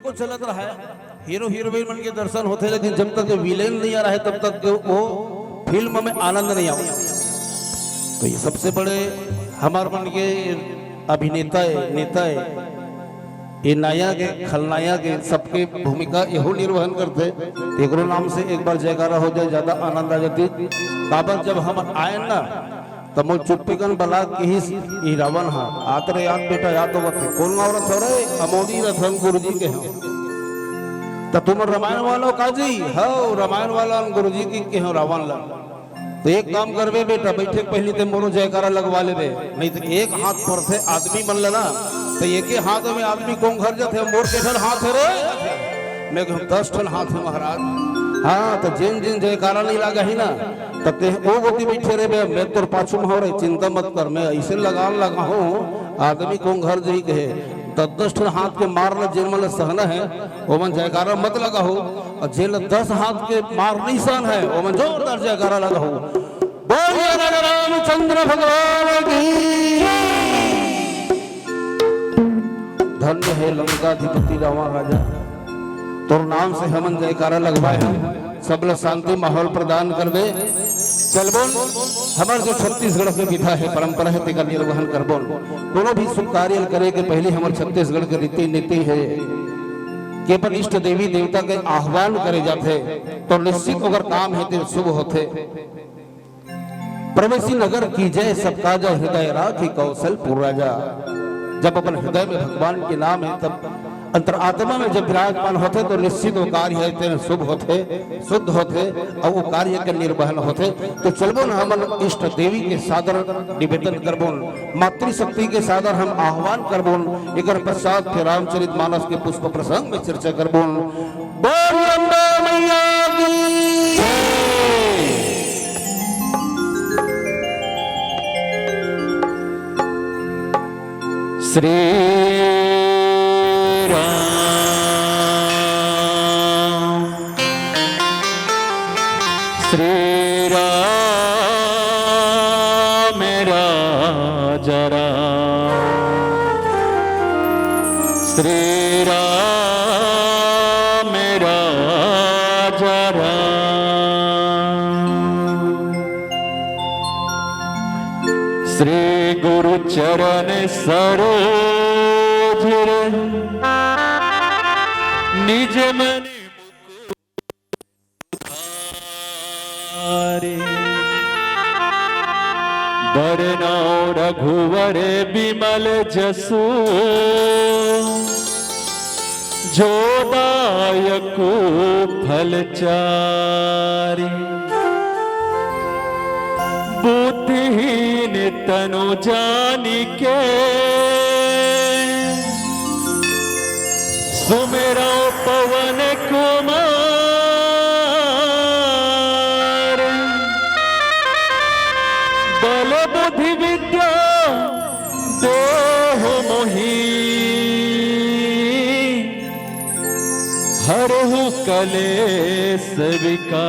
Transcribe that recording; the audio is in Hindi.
को चलत रहा है, हीरो हीरोइन मन के दर्शन होते, लेकिन जब तक विलेन नहीं आ रहा है तब तक वो फिल्म में आनंद नहीं आता। तो ये सबसे बड़े हमारे मन के अभिनेता नेता ये नायक के खलनायक के सबके भूमिका यहो निर्वहन करते। एक नाम से एक बार जयकारा हो जाए, ज्यादा आनंद आ जाती। बाबर जब हम आए ना तब मोल चुप्पीगन बला के ही रावण हा आतर याद बेटा याद होगा थे कौन औरत हो रहे अमोदी रथन गुरु जी के हैं। तब तुम रामायण वालों का जी हो रामायण वाला गुरु जी की हो रावण ला। तो एक काम करवे बेटा, बैठे पहले ते मोरो जयकारा लगवा लेवे, नहीं तो एक हाथ पर थे आदमी बन लेना तो एक ही हाथ में आदमी को घर जाते मोर के ठन हाथ है रे मैं 10 ठन हाथ है महाराज। हाँ तो जिन जिन जयकारा नहीं लगा ही ना तब ते वो गोती बैठे रे मैं तो पाछू में हो रही चिंता मत कर, मैं ऐसे लगा हूँ आदमी को घर जी कहे 10 ठन हाथ के मारना जिन मन सहना है वो मन जयकारा मत लगा हो, और जिन 10 हाथ के मार नहीं सहन है वो मन जोरदार जयकारा लगा हो। बोलिए रामचंद्र भगवान की। धन्य है लंकाधिपति रावण राजा, तो नाम से हमन जयकारा लगवाए हैं, सब लोग शांति माहौल प्रदान कर दे। चल बोल हमारे जो छत्तीसगढ़ के विधा है परंपरा है तेका निर्वहन कर बोल। दोनों भी शुभ कार्य करे के पहले हमारे छत्तीसगढ़ के रीति नीति है कि पर इष्ट देवी देवता के आह्वान करे जाते तो निश्चित अगर काम है तो शुभ होते। प्रवेशी नगर की जय सबका जय हृदय राखी कौशलपुर राजा। जब अपन हृदय में भगवान के नाम है तब अंतरात्मा में जब विराजमान होते तो निश्चित वो कार्य है शुभ होते शुद्ध होते और वो कार्य के निर्वहन होते। तो चलबो न हम इष्ट देवी के सादर निवेदन करबो, मातृशक्ति के सादर हम आह्वान करबो। एक पश्चात फिर रामचरित मानस के पुष्प प्रसंग में चर्चा करबो। बोल अम्बा मैया की श्री श्री राम राजा श्री राम राजा श्री गुरु चरण सरोज निज मन बरनौ रघुवर बिमल जसु जो दायक फलचारी। बुद्धिहीन तनु जानिके सुमिरौ पवन कुमार। बल बुद्धि विद्या देह मोहि हरहु कलेश विकार।